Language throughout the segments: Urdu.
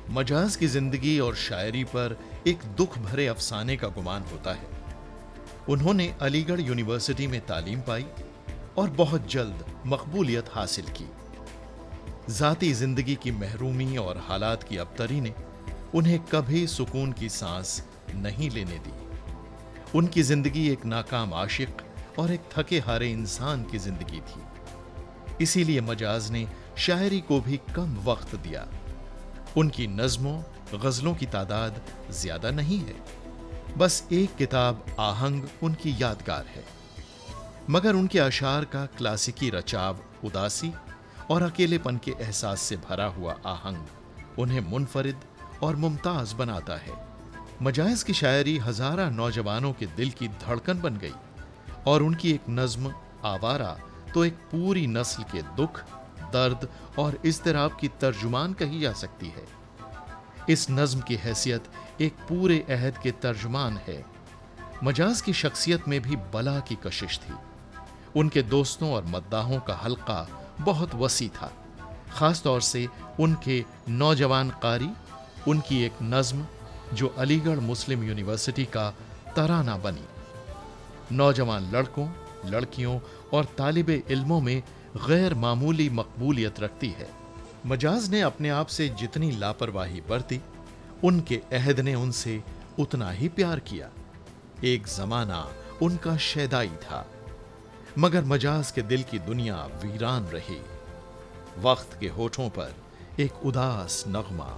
مجاز کی زندگی اور شاعری پر ایک دکھ بھرے افسانے کا گمان ہوتا ہے۔ انہوں نے علی گڑھ یونیورسٹی میں تعلیم پائی اور بہت جلد مقبولیت حاصل کی۔ ذاتی زندگی کی محرومی اور حالات کی ابتری نے انہیں کبھی سکون کی سانس نہیں لینے دی۔ ان کی زندگی ایک ناکام عاشق اور ایک تھکے ہارے انسان کی زندگی تھی۔ اسی لیے مجاز نے شاعری کو بھی کم وقت دیا۔ ان کی نظموں غزلوں کی تعداد زیادہ نہیں ہے، بس ایک کتاب آہنگ ان کی یادگار ہے، مگر ان کے اشعار کا کلاسیکی رچاو اداسی اور اکیلے پن کے احساس سے بھرا ہوا آہنگ انہیں منفرد اور ممتاز بناتا ہے۔ مجاز کی شاعری ہزارہ نوجوانوں کے دل کی دھڑکن بن گئی اور ان کی ایک نظم آوارہ تو ایک پوری نسل کے دکھ، درد اور اضطراب کی ترجمان کہی جا سکتی ہے۔ اس نظم کی حیثیت ایک پورے عہد کے ترجمان ہے۔ مجاز کی شخصیت میں بھی بلا کی کشش تھی۔ ان کے دوستوں اور مداحوں کا حلقہ بہت وسیع تھا، خاص طور سے ان کے نوجوان قاری۔ ان کی ایک نظم جو علی گڑھ مسلم یونیورسٹی کا ترانہ بنی، نوجوان لڑکوں، لڑکیوں اور طالب علموں میں غیر معمولی مقبولیت رکھتی ہے۔ مجاز نے اپنے آپ سے جتنی لاپرواہی برتی، ان کے عہد نے ان سے اتنا ہی پیار کیا۔ ایک زمانہ ان کا شیدائی تھا، مگر مجاز کے دل کی دنیا ویران رہی۔ وقت کے ہونٹوں پر ایک اداس نغمہ۔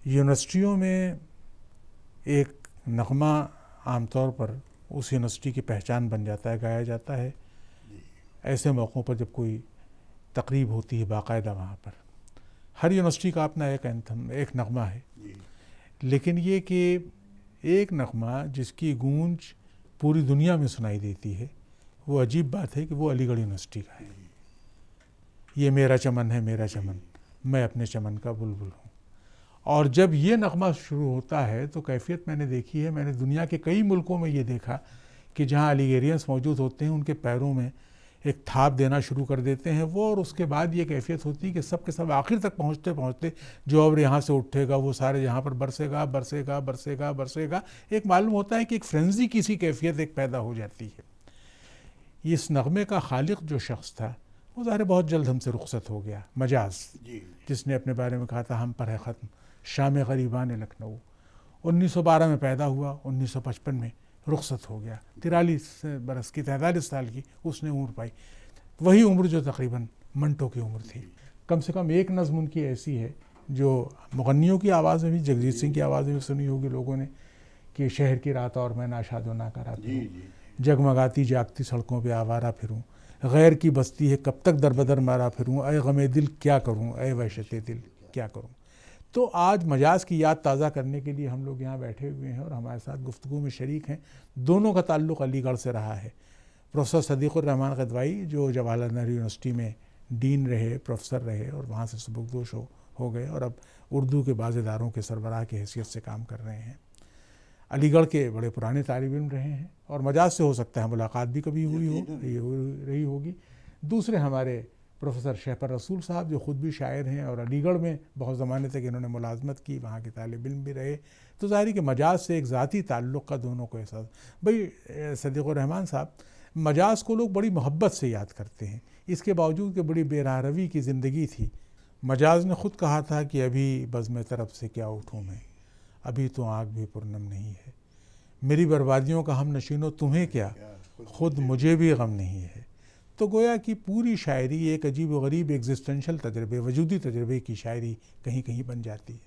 یونیورسٹیوں میں ایک نغمہ عام طور پر اس یونیورسٹی کی پہچان بن جاتا ہے، گایا جاتا ہے ایسے موقعوں پر جب کوئی تقریب ہوتی ہے باقاعدہ وہاں پر۔ ہر یونیورسٹی کا اپنا ایک اینتھم، ایک نغمہ ہے، لیکن یہ کہ ایک نغمہ جس کی گونج پوری دنیا میں سنائی دیتی ہے، وہ عجیب بات ہے کہ وہ علی گڑھ یونیورسٹی کا ہے۔ یہ میرا چمن ہے میرا چمن، میں اپنے چمن کا بلبل ہوں۔ اور جب یہ نغمہ شروع ہوتا ہے تو کیفیت میں نے دیکھی ہے، میں نے دنیا کے کئی ملکوں میں یہ دیکھا کہ جہاں الیگیرینس موجود ہوتے ہیں ان کے پیروں میں ایک تھاپ دینا شروع کر دیتے ہیں وہ، اور اس کے بعد یہ کیفیت ہوتی ہے کہ سب کے سب آخر تک پہنچتے پہنچتے جو اب یہاں سے اٹھے گا وہ سارے یہاں پر برسے گا برسے گا برسے گا برسے گا۔ ایک معلوم ہوتا ہے کہ ایک فرینزی کسی کیفیت ایک پیدا ہو جاتی ہے۔ اس نغمے کا خالق جو شخص تھا وہ ظاہر بہت جلد ہم سے رخصت ہو گیا، مجاز، جس نے اپنے بارے میں کہا تھا ہم پر ہے ختم شام غریبان لکھنؤ۔ 1912 میں پیدا ہوا، 1955 میں رخصت ہو گیا۔ 43 برس کی، 43 سال کی اس نے عمر پائی، وہی عمر جو تقریباً منٹو کی عمر تھی۔ کم سے کم ایک نظم ان کی ایسی ہے جو مغنیوں کی آواز میں بھی، جگجیت سنگھ کی آواز میں بھی سنی ہوگی لوگوں نے، کہ شہر کی رات اور میں ناشاد و ناکارہ پھروں، جگمگاتی جاگتی سڑکوں پہ آوارہ پھروں، غیر کی بستی ہے کب تک در بدر مارا پھروں، اے غم دل کیا کروں، اے وحشت دل کیا کروں۔ تو آج مجاز کی یاد تازہ کرنے کے لیے ہم لوگ یہاں بیٹھے ہوئے ہیں اور ہمارے ساتھ گفتگو میں شریک ہیں۔ دونوں کا تعلق علی گڑھ سے رہا ہے۔ پروفیسر صدیق الرحمان قدوائی جو جواہر لال نہرو یونیورسٹی میں ڈین رہے، پروفیسر رہے اور وہاں سے سبکدوش ہو گئے، اور اب اردو کے بعض اداروں کے سربراہ کی حیثیت سے کام کر رہے ہیں۔ علی گڑھ کے بڑے پرانے طالب علم رہے ہیں اور مجاز سے ہو سکتا ہے ملاقات بھی کبھی رہی ہوگی۔ دوسرے ہمارے پروفیسر شہپر رسول صاحب جو خود بھی شاعر ہیں اور علی گڑھ میں بہت زمانے تک انہوں نے ملازمت کی، وہاں کے طالب علم بھی رہے، تو ظاہر ہے کہ مجاز سے ایک ذاتی تعلق کا دونوں کو احساس۔ بھئی صدیق الرحمان صاحب، مجاز کو لوگ بڑی محبت سے یاد کرتے ہیں، اس کے باوجود کہ بڑی بے راہ روی کی زندگی تھی۔ مجاز نے خود کہا تھا کہ ابھی بزم طرف سے کیا اٹھوں میں، ابھی تو آنکھ بھی پرنم نہیں ہے، میری بربادیوں کا ہم نشینو تمہیں کیا، خود مجھے بھی غم نہیں ہے۔ تو گویا کہ پوری شاعری ایک عجیب و غریب ایگزسٹنشل تجربے، وجودی تجربے کی شاعری کہیں کہیں بن جاتی ہے۔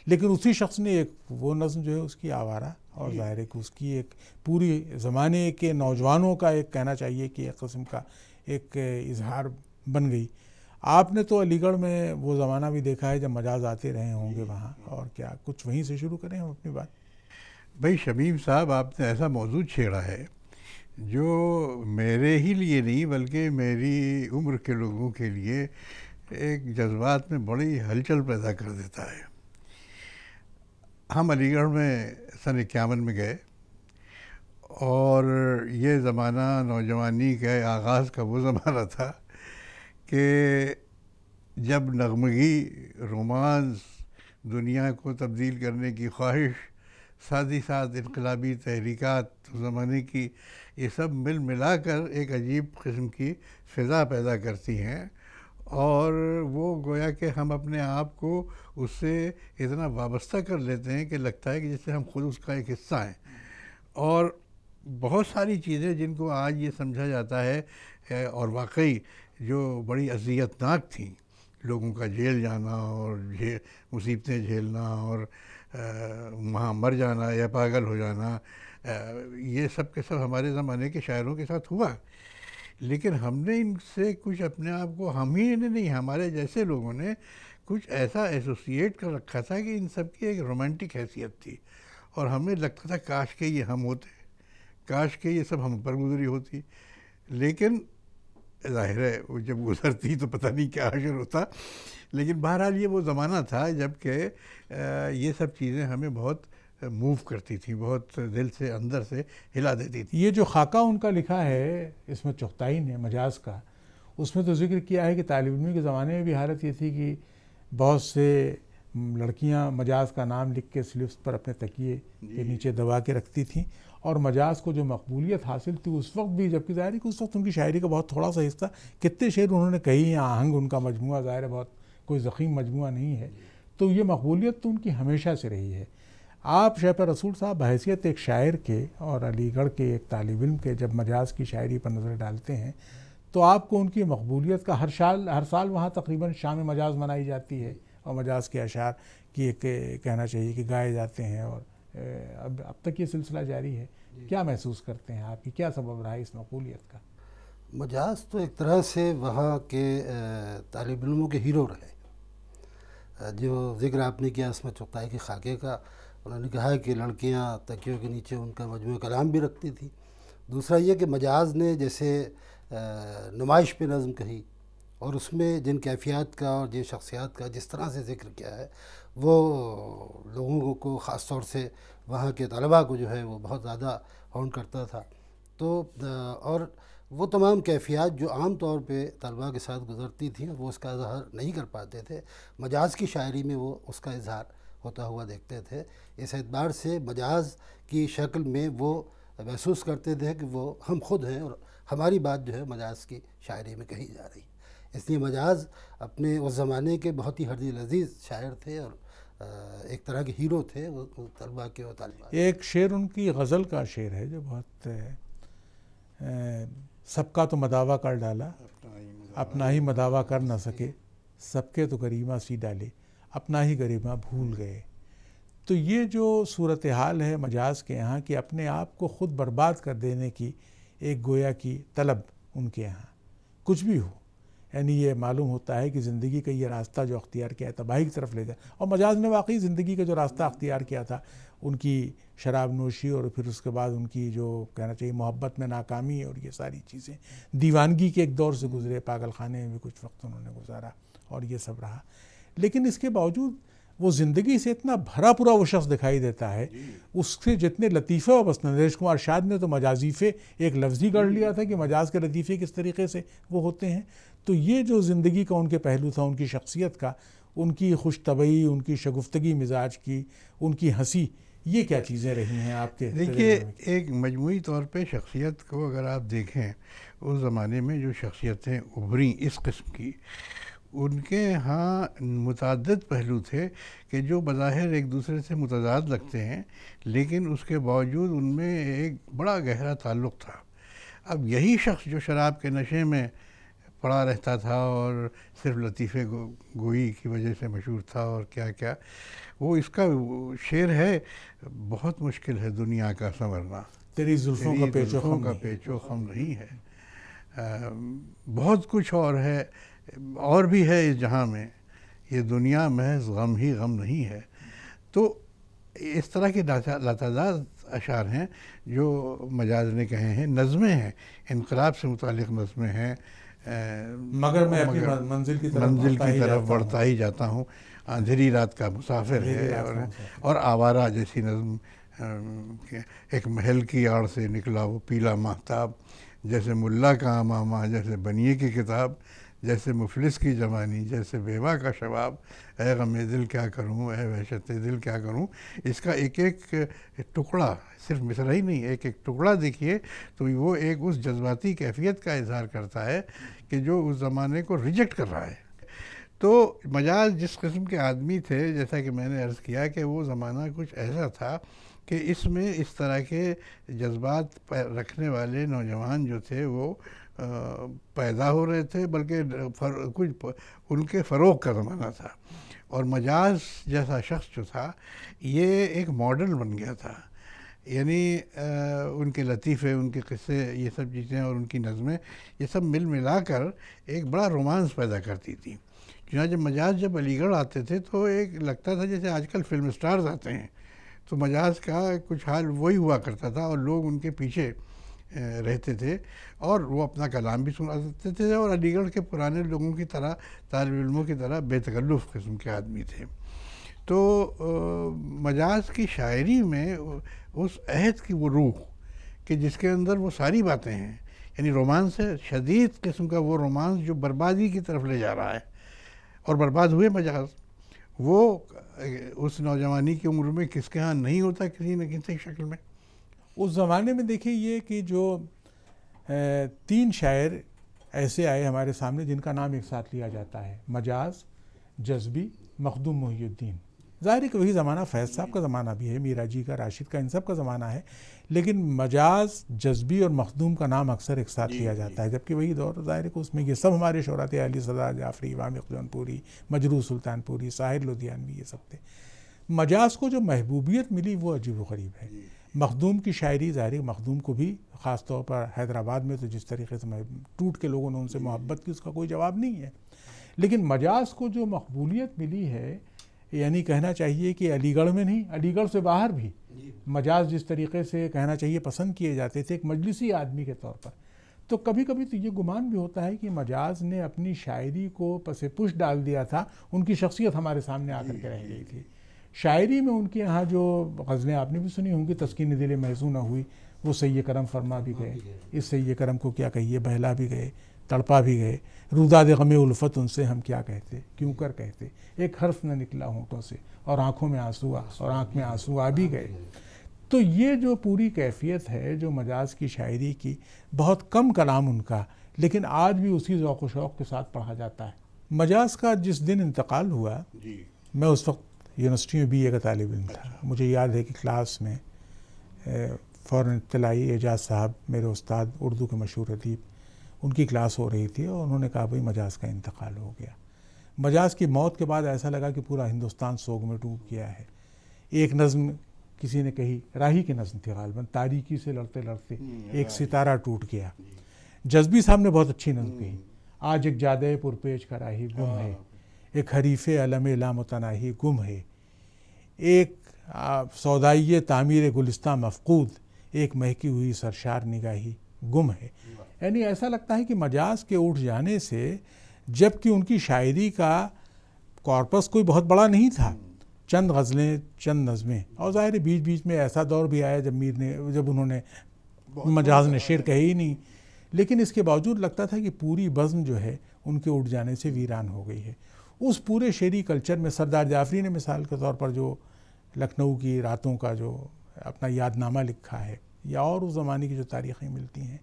لیکن اسی شخص نے ایک وہ نظم جو ہے اس کی آوارہ، اور ظاہر ہے کہ اس کی ایک پوری زمانے کے نوجوانوں کا ایک کہنا چاہیے کہ ایک قسم کا ایک اظہار بن گئی۔ آپ نے تو علی گڑھ میں وہ زمانہ بھی دیکھا ہے جب مجاز آتے رہے ہوں گے وہاں، اور کیا کچھ وہیں سے شروع کریں ہم اپنی بات؟ بھائی شمیم صاحب، آپ نے ایسا موضوع چھیڑا ہے جو میرے ہی لیے نہیں بلکہ میری عمر کے لوگوں کے لیے ایک جذبات میں بڑی ہلچل پیدا کر دیتا ہے۔ ہم علی گڑھ میں سن 51 میں گئے، اور یہ زمانہ نوجوانی کے آغاز کا وہ زمانہ تھا کہ جب نغمگی، رومانس، دنیا کو تبدیل کرنے کی خواہش، ساتھ ہی ساتھ انقلابی تحریکات زمانے کی، یہ سب مل ملا کر ایک عجیب قسم کی فضا پیدا کرتی ہیں، اور وہ گویا کہ ہم اپنے آپ کو اس سے اتنا وابستہ کر لیتے ہیں کہ لگتا ہے کہ جیسے ہم خود اس کا ایک حصہ ہیں. اور بہت ساری چیزیں جن کو آج یہ سمجھا جاتا ہے اور واقعی جو بڑی اذیتناک تھیں، لوگوں کا جیل جانا اور مصیبتیں جھیلنا اور وہاں مر جانا یا پاگل ہو جانا، یہ سب کے سب ہمارے زمانے کے شاعروں کے ساتھ ہوا. لیکن ہم نے ان سے کچھ اپنے آپ کو، ہم ہی نے نہیں، ہمارے جیسے لوگوں نے کچھ ایسا ایسوسیٹ کر رکھا تھا کہ ان سب کی ایک رومانٹک حیثیت تھی، اور ہمیں لگتا تھا کاش کہ یہ ہم ہوتے، کاش کہ یہ سب ہم پر گزری ہوتی. لیکن ظاہر ہے وہ جب گزرتی تو پتہ نہیں کیا حشر ہوتا. لیکن بہرحال یہ وہ زمانہ تھا جب کہ یہ سب چیزیں ہمیں بہت موو کرتی تھیں، بہت دل سے اندر سے ہلا دیتی تھی. یہ جو خاکہ ان کا لکھا ہے اس میں چغتائی نے مجاز کا، اس میں تو ذکر کیا ہے کہ طالب علمی کے زمانے میں بھی حالت یہ تھی کہ بہت سے لڑکیاں مجاز کا نام لکھ کے سلپس پر اپنے تکیے کے نیچے دبا کے رکھتی تھیں، اور مجاز کو جو مقبولیت حاصل تھی اس وقت بھی، جبکہ ظاہر ہے کہ اس وقت ان کی شاعری کا بہت تھوڑا سا حصہ، کتنے شعر انہوں نے کہی ہیں، آہنگ ان کا مجموعہ ظاہر ہے بہت کوئی ضخیم مجموعہ نہیں ہے، تو یہ مقبولیت تو ان کی ہمیشہ سے رہی ہے. آپ شیخ رسول صاحب بحیثیت ایک شاعر کے اور علی گڑھ کے ایک طالب علم کے جب مجاز کی شاعری پر نظر ڈالتے ہیں تو آپ کو ان کی مقبولیت کا ہر سال وہاں تقریباً شام مجاز منائی جاتی ہے، اور مجاز کے اشعار کی ایک کہنا چاہیے کہ گائے جاتے ہیں، اور اب تک یہ سلسلہ جاری ہے. کیا محسوس کرتے ہیں آپ کی، کیا سبب رہا ہے اس مقبولیت کا؟ مجاز تو ایک طرح سے وہاں کے طالب علموں کے ہیرو رہے. جو ذکر آپ نے کیا اس میں چغتائی کے خاکے کا، انہوں نے کہا ہے کہ لڑکیاں تکیوں کے نیچے ان کا مجموعہ کلام بھی رکھتی تھی. دوسرا یہ کہ مجاز نے جیسے نمائش پہ نظم کہی، اور اس میں جن کیفیات کا اور جن شخصیات کا جس طرح سے ذکر کیا ہے، وہ لوگوں کو خاص طور سے وہاں کے طلباء کو جو ہے وہ بہت زیادہ ہونٹ کرتا تھا. تو اور وہ تمام کیفیات جو عام طور پہ طلباء کے ساتھ گزرتی تھیں، وہ اس کا اظہار نہیں کر پاتے تھے، مجاز کی شاعری میں وہ اس کا اظہار ہوتا ہوا دیکھتے تھے. اس اعتبار سے مجاز کی شکل میں وہ محسوس کرتے تھے کہ وہ ہم خود ہیں، اور ہماری بات جو ہے مجاز کی شاعری میں کہی جا رہی. اس لیے مجاز اپنے اس زمانے کے بہت ہی ہردل عزیز شاعر تھے، اور ایک طرح کے ہیرو تھے وہ طلباء کے اور طالبات. ایک شعر ان کی غزل کا شعر ہے جو بہت سب کا تو مداوا کر ڈالا، اپنا ہی مداوا کر نہ سکے، سب کے تو گریمہ سی ڈالے، اپنا ہی گریمہ بھول گئے. تو یہ جو صورتحال ہے مجاز کے یہاں کہ اپنے آپ کو خود برباد کر دینے کی ایک گویا کی طلب ان کے یہاں کچھ بھی ہو، یعنی یہ معلوم ہوتا ہے کہ زندگی کا یہ راستہ جو اختیار کیا ہے تباہی کی طرف لے جائے. اور مجاز نے واقعی زندگی کا جو راستہ اختیار کیا تھا، ان کی شراب نوشی اور پھر اس کے بعد ان کی جو کہنا چاہیے محبت میں ناکامی اور یہ ساری چیزیں، دیوانگی کے ایک دور سے گزرے، پاگل خانے میں بھی کچھ وقت انہوں نے گزارا اور یہ سب رہا. لیکن اس کے باوجود وہ زندگی سے اتنا بھرا پورا وہ شخص دکھائی دیتا ہے، اس سے جتنے لطیفے و بس نریش کمار شاد نے تو مجازیفے ایک لفظی گڑھ لیا تھا کہ مجاز کے لطیفے کس طریقے سے وہ ہوتے ہیں. تو یہ جو زندگی کا ان کے پہلو تھا، ان کی شخصیت کا، ان کی خوش طبعی، ان کی شگفتگی مزاج کی، ان کی ہنسی، یہ کیا چیزیں رہی ہیں آپ کے؟ دیکھیے، ایک مجموعی طور پہ شخصیت کو اگر آپ دیکھیں، اس زمانے میں جو شخصیتیں ابھریں اس قسم کی، ان کے ہاں متعدد پہلو تھے کہ جو بظاہر ایک دوسرے سے متضاد لگتے ہیں، لیکن اس کے باوجود ان میں ایک بڑا گہرا تعلق تھا. اب یہی شخص جو شراب کے نشے میں پڑا رہتا تھا اور صرف لطیفے گوئی کی وجہ سے مشہور تھا اور کیا کیا، وہ اس کا شعر ہے، بہت مشکل ہے دنیا کا سنورنا، تیری زلفوں کا پیچ و خم نہیں ہے. بہت کچھ اور ہے، اور بھی ہے اس جہاں میں، یہ دنیا محض غم ہی غم نہیں ہے. تو اس طرح کے لاتعداد اشعار ہیں جو مجاز نے کہے ہیں. نظمیں ہیں، انقلاب سے متعلق نظمیں ہیں، مگر میں اپنی منزل کی طرف بڑھتا ہی جاتا ہوں، اندھیری رات کا مسافر ہے، اور آوارہ جیسی نظم، ایک محل کی آڑ سے نکلا وہ پیلا ماہتاب، جیسے ملا کا امامہ، جیسے بنیے کی کتاب، جیسے مفلس کی جوانی، جیسے بیوہ کا شباب، اے غم دل کیا کروں، اے وحشت دل کیا کروں، اس کا ایک ایک ٹکڑا، صرف مصرع ہی نہیں، ایک ایک ٹکڑا دیکھیے تو وہ ایک اس جذباتی کیفیت کا اظہار کرتا ہے کہ جو اس زمانے کو ریجیکٹ کر رہا ہے۔ تو مجاز جس قسم کے آدمی تھے، جیسا کہ میں نے عرض کیا کہ وہ زمانہ کچھ ایسا تھا کہ اس میں اس طرح کے جذبات رکھنے والے نوجوان جو تھے وہ پیدا ہو رہے تھے، بلکہ کچھ ان کے فروغ کا زمانہ تھا، اور مجاز جیسا شخص جو تھا یہ ایک ماڈل بن گیا تھا۔ یعنی ان کے لطیفے، ان کے قصے، یہ سب چیزیں اور ان کی نظمیں، یہ سب مل ملا کر ایک بڑا رومانس پیدا کرتی تھی۔ چنانچہ مجاز جب علی گڑھ آتے تھے تو ایک لگتا تھا جیسے آج کل فلم سٹارز آتے ہیں، تو مجاز کا کچھ حال وہی ہوا کرتا تھا، اور لوگ ان کے پیچھے رہتے تھے، اور وہ اپنا کلام بھی سناتے تھے، اور علی گڑھ کے پرانے لوگوں کی طرح، طالب علموں کی طرح بے تکلف قسم کے آدمی تھے۔ تو مجاز کی شاعری میں اس عہد کی وہ روح کہ جس کے اندر وہ ساری باتیں ہیں، یعنی رومانس ہے، شدید قسم کا وہ رومانس جو بربادی کی طرف لے جا رہا ہے، اور برباد ہوئے مجاز۔ وہ اس نوجوانی کی عمر میں کس کے ہاں نہیں ہوتا کسی نہ کسی شکل میں۔ اس زمانے میں دیکھیں یہ کہ جو 3 شاعر ایسے آئے ہمارے سامنے جن کا نام ایک ساتھ لیا جاتا ہے، مجاز، جذبی، مخدوم محی الدین۔ ظاہر ہے کہ وہی زمانہ فیض صاحب کا زمانہ بھی ہے، میرا جی کا، راشد کا، ان سب کا زمانہ ہے، لیکن مجاز، جذبی اور مخدوم کا نام اکثر ایک ساتھ لیا جاتا ہے، جبکہ وہی دور ظاہر ہے کہ اس میں یہ سب ہمارے شعراء تھے، علی صدر جعفری، وامق جون پوری، مجروح سلطان پوری، ساحر لدھیانوی، یہ سب تھے۔ مجاز کو جو محبوبیت ملی وہ عجیب و غریب ہے۔ مخدوم کی شاعری، ظاہر ہے مخدوم کو بھی خاص طور پر حیدرآباد میں تو جس طریقے سے ٹوٹ کے لوگوں نے ان سے محبت کی، اس کا کوئی جواب نہیں ہے، لیکن مجاز کو جو مقبولیت ملی ہے، یعنی کہنا چاہیے کہ علی گڑھ میں نہیں، علی گڑھ سے باہر بھی مجاز جس طریقے سے کہنا چاہیے پسند کیے جاتے تھے ایک مجلسی آدمی کے طور پر، تو کبھی کبھی تو یہ گمان بھی ہوتا ہے کہ مجاز نے اپنی شاعری کو پس پش ڈال دیا تھا، ان کی شخصیت ہمارے سامنے آ کر کے رہ گئی تھی۔ شاعری میں ان کے یہاں جو غزلیں آپ نے بھی سنی ہوں گی، تسکین دل محزون نہ ہوئی، وہ سید کرم فرما بھی گئے، اس سید کرم کو کیا کہیے، بہلا بھی گئے، تڑپا بھی گئے، روداد غم الفت ان سے ہم کیا کہتے، کیوں کر کہتے، ایک حرف نہ نکلا ہونٹوں سے، اور آنکھوں میں آنسو آ، اور آنکھ میں آنسو آ بھی گئے۔ تو یہ جو پوری کیفیت ہے جو مجاز کی شاعری کی، بہت کم کلام ان کا، لیکن آج بھی اسی ذوق و شوق کے ساتھ پڑھا جاتا ہے۔ مجاز کا جس دن انتقال ہوا، میں اس وقت یونیورسٹی میں BA کا طالب علم تھا، مجھے یاد ہے کہ کلاس میں فوراً اطلاعی اعجاز صاحب، میرے استاد اردو کے مشہور ادیب، ان کی کلاس ہو رہی تھی، اور انہوں نے کہا بھئی مجاز کا انتقال ہو گیا۔ مجاز کی موت کے بعد ایسا لگا کہ پورا ہندوستان سوگ میں ڈوب گیا ہے۔ ایک نظم کسی نے کہی، راہی کی نظم تھی غالباً، تاریکی سے لڑتے لڑتے ایک ستارہ ٹوٹ گیا۔ جذبی صاحب نے بہت اچھی نظم کہی، آج ایک جادے پرپیچ کا راہی گم ہے، ایک حریف علم لامتناہی گم ہے، ایک سودائی تعمیر گلستہ مفقود، ایک مہکی ہوئی سرشار نگاہی گم ہے۔ یعنی ایسا لگتا ہے کہ مجاز کے اٹھ جانے سے، جبکہ ان کی شاعری کا کارپس کوئی بہت بڑا نہیں تھا، چند غزلیں، چند نظمیں، اور ظاہر بیچ بیچ میں ایسا دور بھی آیا جب انہوں نے مجاز نے شعر کہے ہی نہیں، لیکن اس کے باوجود لگتا تھا کہ پوری بزم جو ہے ان کے اٹھ جانے سے ویران ہو گئی ہے۔ اس پورے شعری کلچر میں سردار جعفری نے مثال کے طور پر جو لکھنؤ کی راتوں کا جو اپنا یاد نامہ لکھا ہے، یا اور اس زمانے کی جو تاریخیں ملتی ہیں،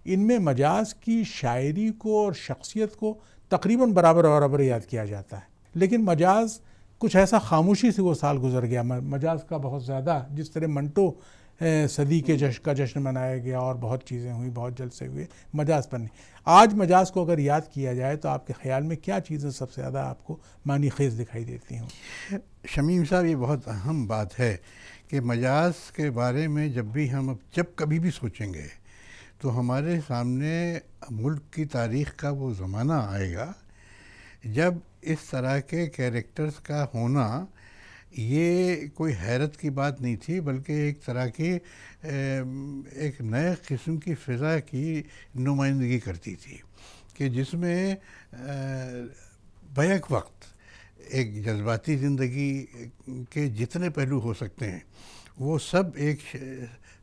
ان میں مجاز کی شاعری کو اور شخصیت کو تقریباً برابر یاد کیا جاتا ہے، لیکن مجاز کچھ ایسا خاموشی سے وہ سال گزر گیا۔ مجاز کا بہت زیادہ، جس طرح منٹو صدی کے جشن منایا گیا اور بہت چیزیں ہوئیں، بہت جلسے ہوئے، مجاز پر نہیں۔ آج مجاز کو اگر یاد کیا جائے تو آپ کے خیال میں کیا چیزیں سب سے زیادہ آپ کو معنی خیز دکھائی دیتی ہوں؟ شمیم صاحب، یہ بہت اہم بات ہے کہ مجاز کے بارے میں جب کبھی بھی سوچیں گے تو ہمارے سامنے ملک کی تاریخ کا وہ زمانہ آئے گا جب اس طرح کے کیریکٹرز کا ہونا یہ کوئی حیرت کی بات نہیں تھی، بلکہ ایک طرح کی ایک نئے قسم کی فضا کی نمائندگی کرتی تھی، کہ جس میں بیک وقت ایک جذباتی زندگی کے جتنے پہلو ہو سکتے ہیں وہ سب ایک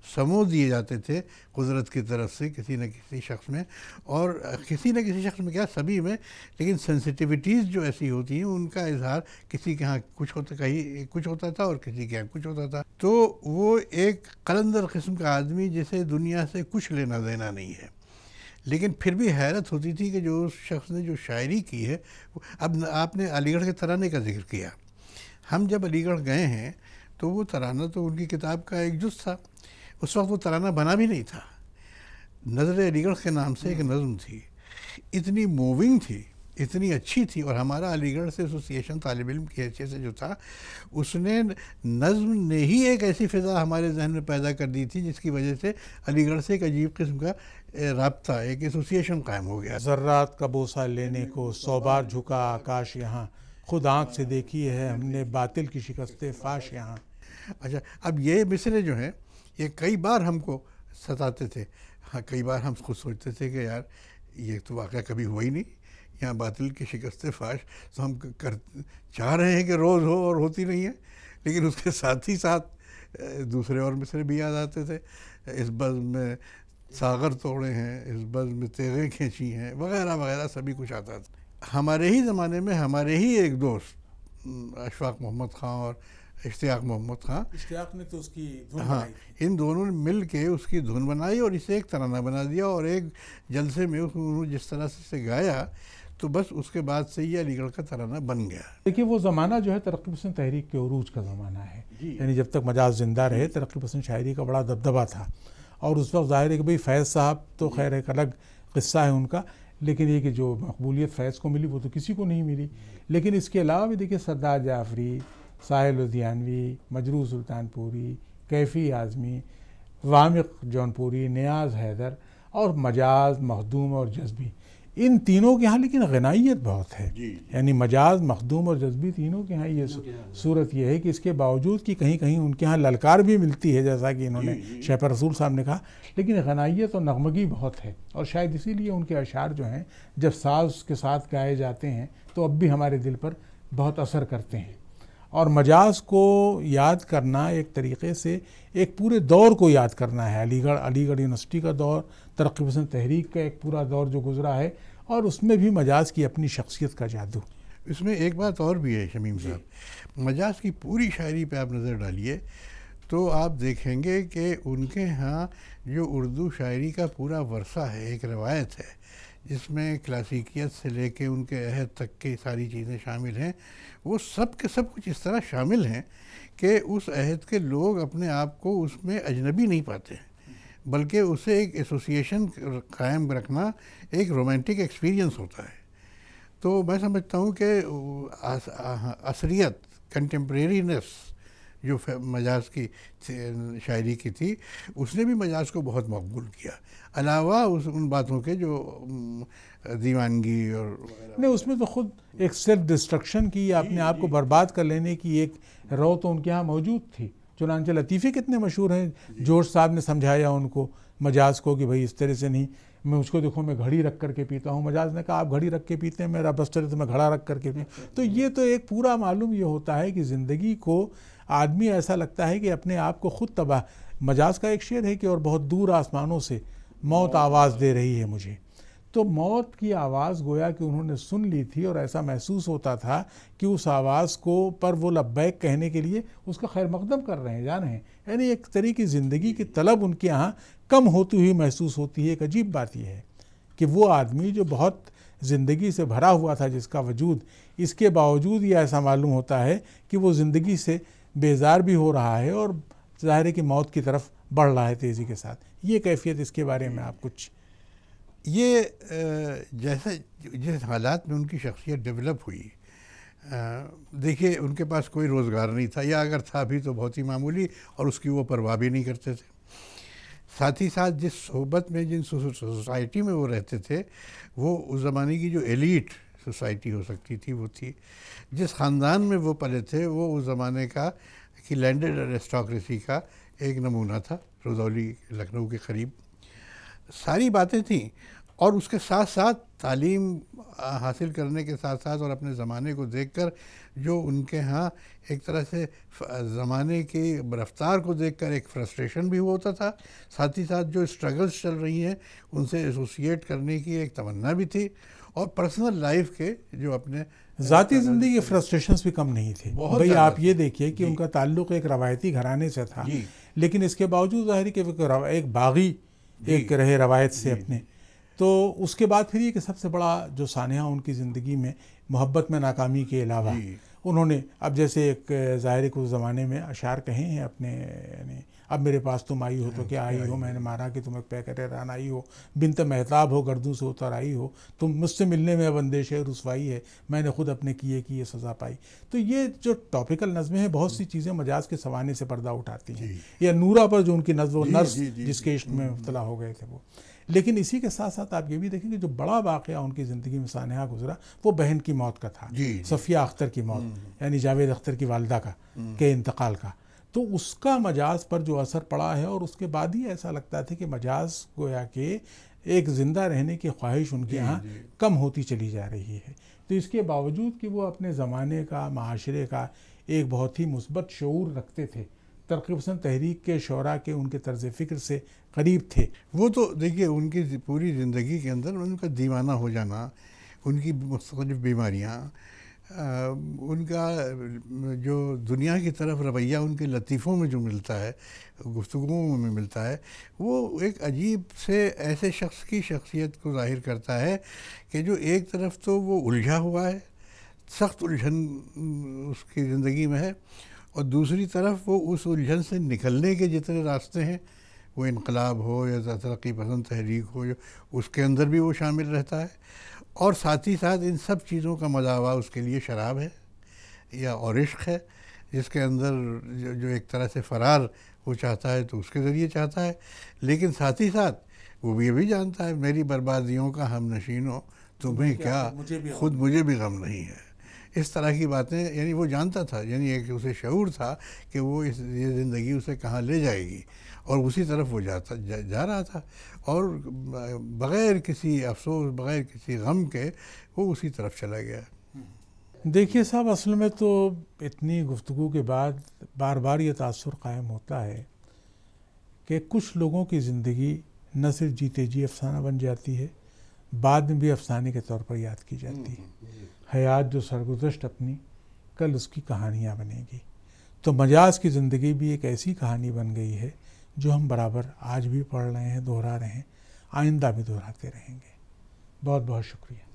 سمو دیے جاتے تھے قدرت کی طرف سے کسی نہ کسی شخص میں، اور کسی نہ کسی شخص میں کیا سبھی میں، لیکن سینسٹیوٹیز جو ایسی ہوتی ہیں ان کا اظہار کسی کے ہاں کچھ ہوتا، کہیں کچھ ہوتا تھا اور کسی کے ہاں کچھ ہوتا تھا. تو وہ ایک قلندر قسم کا آدمی جسے دنیا سے کچھ لینا دینا نہیں ہے، لیکن پھر بھی حیرت ہوتی تھی کہ جو اس شخص نے جو شاعری کی ہے. اب آپ نے علی گڑھ کے ترانے کا ذکر کیا. ہم جب علی گڑھ گئے ہیں تو وہ ترانہ تو ان کی کتاب کا ایک جز تھا. اس وقت وہ ترانہ بنا بھی نہیں تھا. نظر علی گڑھ کے نام سے ایک نظم تھی، اتنی موونگ تھی، اتنی اچھی تھی. اور ہمارا علی گڑھ سے ایسوسیشن طالب علم کی حیثیت سے جو تھا، اس نے نظم نے ہی ایک ایسی فضا ہمارے ذہن میں پیدا کر دی تھی جس کی وجہ سے علی گڑھ سے ایک عجیب قسم کا رابطہ، ایک ایسوسیشن قائم ہو گیا. ذرات کا بوسہ لینے کو 100 بار جھکا آکاش یہاں، خود آنکھ سے دیکھی ہے ہم نے باطل کی شکست فاش یہاں. اچھا، اب یہ مصرے جو ہیں یہ کئی بار ہم کو ستاتے تھے. ہاں، کئی بار ہم خود سوچتے تھے کہ یار یہ تو واقعہ کبھی ہوا ہی نہیں، یہاں باطل کی شکست فاش تو ہم چاہ رہے ہیں کہ روز ہو اور ہوتی نہیں ہے. لیکن اس کے ساتھ ہی ساتھ دوسرے اور مصرے بھی یاد آتے تھے. اس بزم میں ساغر توڑے ہیں، اس بزم میں تیغیں کھینچی ہیں، وغیرہ وغیرہ سبھی کچھ آتا تھا. ہمارے ہی زمانے میں ہمارے ہی ایک دوست اشفاق محمد خان اور اشتیاق محمد خان، اشتیاق نے تو اس کی دھن ہاں، بنائی. ان دونوں نے مل کے اس کی دھن بنائی اور اسے ایک ترانہ بنا دیا، اور ایک جلسے میں انہوں نے جس طرح سے گایا تو بس اس کے بعد سے یہ علی گڑھ کا ترانہ بن گیا. دیکھیے وہ زمانہ جو ہے ترقی پسند تحریک کے عروج کا زمانہ ہے. یعنی جب تک مجاز زندہ رہے ترقی پسند شاعری کا بڑا دبدبہ تھا. اور اس وقت ظاہر ہے کہ بھئی فیض صاحب تو خیر ایک الگ قصہ ہے ان کا، لیکن یہ کہ جو مقبولیت فیض کو ملی وہ تو کسی کو نہیں ملی. لیکن اس کے علاوہ بھی دیکھیے سردار جعفری، ساحل لدھیانوی، مجروح سلطان پوری، کیفی اعظمی، وامق جونپوری، نیاز حیدر اور مجاز، مخدوم اور جذبی، ان تینوں کے ہاں لیکن غنائیت بہت ہے. یعنی مجاز، مخدوم اور جذبی تینوں کے ہاں یہ صورت یہ ہے کہ اس کے باوجود کہ کہیں کہیں ان کے ہاں للکار بھی ملتی ہے جیسا کہ انہوں نے شیخ رسول صاحب نے کہا، لیکن غنائیت اور نغمگی بہت ہے. اور شاید اسی لیے ان کے اشعار جو ہیں جب ساز کے ساتھ گائے جاتے ہیں تو اب بھی ہمارے دل پر بہت اثر کرتے ہیں. اور مجاز کو یاد کرنا ایک طریقے سے ایک پورے دور کو یاد کرنا ہے. علی گڑھ یونیورسٹی کا دور، ترقی پسند تحریک کا ایک پورا دور جو گزرا ہے، اور اس میں بھی مجاز کی اپنی شخصیت کا جادو. اس میں ایک بات اور بھی ہے شمیم صاحب، مجاز کی پوری شاعری پہ آپ نظر ڈالیے تو آپ دیکھیں گے کہ ان کے ہاں جو اردو شاعری کا پورا ورثہ ہے، ایک روایت ہے جس میں کلاسیکیت سے لے کے ان کے عہد تک کی ساری چیزیں شامل ہیں. وہ سب کے سب کچھ اس طرح شامل ہیں کہ اس عہد کے لوگ اپنے آپ کو اس میں اجنبی نہیں پاتے ہیں، بلکہ اسے ایک ایسوسیشن قائم رکھنا ایک رومانٹک ایکسپیرینس ہوتا ہے. تو میں سمجھتا ہوں کہ عصریت، کنٹمپریرینس جو مجاز کی شاعری کی تھی، اس نے بھی مجاز کو بہت مقبول کیا، علاوہ ان باتوں کے جو دیوانگی اور نہیں، اس میں تو خود ایک سیلف ڈسٹرکشن کی، اپنے آپ کو برباد کر لینے کی ایک رو تو ان کے ہاں موجود تھی. چنانچہ لطیفے کتنے مشہور ہیں. جورج صاحب نے سمجھایا ان کو مجاز کو کہ بھئی اس طرح سے نہیں، میں اس کو دیکھو میں گھڑی رکھ کر کے پیتا ہوں. مجاز نے کہا آپ گھڑی رکھ کے پیتے ہیں، میرا بستر ہے تو میں گھڑا رکھ کر کے پیتا ہوں. تو یہ تو ایک پورا معلوم یہ ہوتا ہے کہ زندگی کو آدمی ایسا لگتا ہے کہ اپنے آپ کو خود تباہ. مجاز کا ایک شعر ہے کہ اور بہت دور آسمانوں سے موت آواز دے رہی ہے مجھے. تو موت کی آواز گویا کہ انہوں نے سن لی تھی، اور ایسا محسوس ہوتا تھا کہ اس آواز کو پر وہ لبیک کہنے کے لیے اس کا خیر مقدم کر رہے ہیں، جان رہے ہیں. یعنی ایک طرح کی زندگی کی طلب ان کے یہاں کم ہوتی ہوئی محسوس ہوتی ہے. ایک عجیب بات یہ ہے کہ وہ آدمی جو بہت زندگی سے بھرا ہوا تھا جس کا وجود، اس کے باوجود یہ ایسا معلوم ہوتا ہے کہ وہ زندگی سے بیزار بھی ہو رہا ہے اور ظاہر ہے کہ موت کی طرف بڑھ رہا ہے تیزی کے ساتھ. یہ کیفیت، اس کے بارے میں آپ کچھ؟ یہ جیسے جس حالات میں ان کی شخصیت ڈیولپ ہوئی، دیکھیے ان کے پاس کوئی روزگار نہیں تھا، یا اگر تھا بھی تو بہت ہی معمولی، اور اس کی وہ پرواہ بھی نہیں کرتے تھے. ساتھ ہی ساتھ جس صحبت میں، جن سوسائٹی میں وہ رہتے تھے، وہ اس زمانے کی جو ایلیٹ سوسائٹی ہو سکتی تھی وہ تھی. جس خاندان میں وہ پلے تھے وہ اس زمانے کا کہ لینڈڈ ایرسٹوکریسی کا ایک نمونہ تھا، رضولی لکھنؤ کے قریب. ساری باتیں تھیں، اور اس کے ساتھ ساتھ تعلیم حاصل کرنے کے ساتھ ساتھ اور اپنے زمانے کو دیکھ کر جو ان کے ہاں ایک طرح سے زمانے کی رفتار کو دیکھ کر ایک فرسٹریشن بھی ہوتا تھا، ساتھ ہی ساتھ جو اسٹرگلز چل رہی ہیں ان سے ایسوسیٹ کرنے کی ایک تمنا بھی تھی، اور پرسنل لائف کے جو اپنے ذاتی زندگی کے فرسٹریشنز بھی کم نہیں تھے. بھئی آپ یہ دیکھیے کہ ان کا تعلق ایک روایتی گھرانے سے تھا، لیکن اس کے باوجود ظاہر ہے کہ ایک باغی ایک رہے روایت سے اپنے. تو اس کے بعد پھر یہ کہ سب سے بڑا جو سانحہ ان کی زندگی میں محبت میں ناکامی کے علاوہ انہوں نے اب جیسے ایک ظاہر ہے کہ اس زمانے میں اشعار کہے ہیں اپنے، یعنی اب میرے پاس تم آئی ہو تو کیا آئی ہو، میں نے مارا کہ تم ایک پیکر ران آئی ہو، بنت مہتاب ہو گردوں سے اتر آئی ہو، تم مجھ سے ملنے میں اب اندیش رسوائی ہے، میں نے خود اپنے کیے کی یہ سزا پائی. تو یہ جو ٹاپیکل نظمیں ہیں بہت سی چیزیں مجاز کے سوانے سے پردہ اٹھاتی ہیں، یا نورا پر جو ان کی نظم و نرس جس کے عشق میں مبتلا ہو گئے تھے وہ. لیکن اسی کے ساتھ ساتھ آپ یہ بھی دیکھیں کہ جو بڑا واقعہ ان کی زندگی میں سانحہ گزرا وہ بہن کی موت کا تھا، صفیہ اختر کی موت، یعنی جاوید اختر کی والدہ کا کے انتقال کا. تو اس کا مجاز پر جو اثر پڑا ہے، اور اس کے بعد ہی ایسا لگتا تھا کہ مجاز گویا کہ ایک زندہ رہنے کی خواہش ان کے یہاں کم ہوتی چلی جا رہی ہے. تو اس کے باوجود کہ وہ اپنے زمانے کا، معاشرے کا ایک بہت ہی مثبت شعور رکھتے تھے، ترقی پسند تحریک کے شعراء کے ان کے طرز فکر سے قریب تھے. وہ تو دیکھیے ان کی پوری زندگی کے اندر ان کا دیوانہ ہو جانا، ان کی مختلف بیماریاں، ان کا جو دنیا کی طرف رویہ ان کے لطیفوں میں جو ملتا ہے، گفتگوؤں میں ملتا ہے، وہ ایک عجیب سے ایسے شخص کی شخصیت کو ظاہر کرتا ہے کہ جو ایک طرف تو وہ الجھا ہوا ہے، سخت الجھن اس کی زندگی میں ہے، اور دوسری طرف وہ اس الجھن سے نکلنے کے جتنے راستے ہیں، وہ انقلاب ہو یا ترقی پسند تحریک ہو، اس کے اندر بھی وہ شامل رہتا ہے. اور ساتھ ہی ساتھ ان سب چیزوں کا مداوا اس کے لیے شراب ہے یا اور عشق ہے، جس کے اندر جو ایک طرح سے فرار وہ چاہتا ہے تو اس کے ذریعے چاہتا ہے. لیکن ساتھ ہی ساتھ وہ یہ بھی جانتا ہے میری بربادیوں کا ہم نشین ہو تمہیں کیا، خود مجھے بھی غم نہیں ہے. اس طرح کی باتیں، یعنی وہ جانتا تھا، یعنی ایک اسے شعور تھا کہ وہ یہ زندگی اسے کہاں لے جائے گی، اور اسی طرف وہ جا رہا تھا، اور بغیر کسی افسوس، بغیر کسی غم کے وہ اسی طرف چلا گیا. دیکھیے صاحب، اصل میں تو اتنی گفتگو کے بعد بار بار یہ تاثر قائم ہوتا ہے کہ کچھ لوگوں کی زندگی نہ صرف جیتے جی افسانہ بن جاتی ہے، بعد میں بھی افسانے کے طور پر یاد کی جاتی ہے. حیات جو سرگزشت اپنی، کل اس کی کہانیاں بنے گی. تو مجاز کی زندگی بھی ایک ایسی کہانی بن گئی ہے جو ہم برابر آج بھی پڑھ رہے ہیں، دہرا رہے ہیں، آئندہ بھی دہراتے رہیں گے. بہت بہت شکریہ.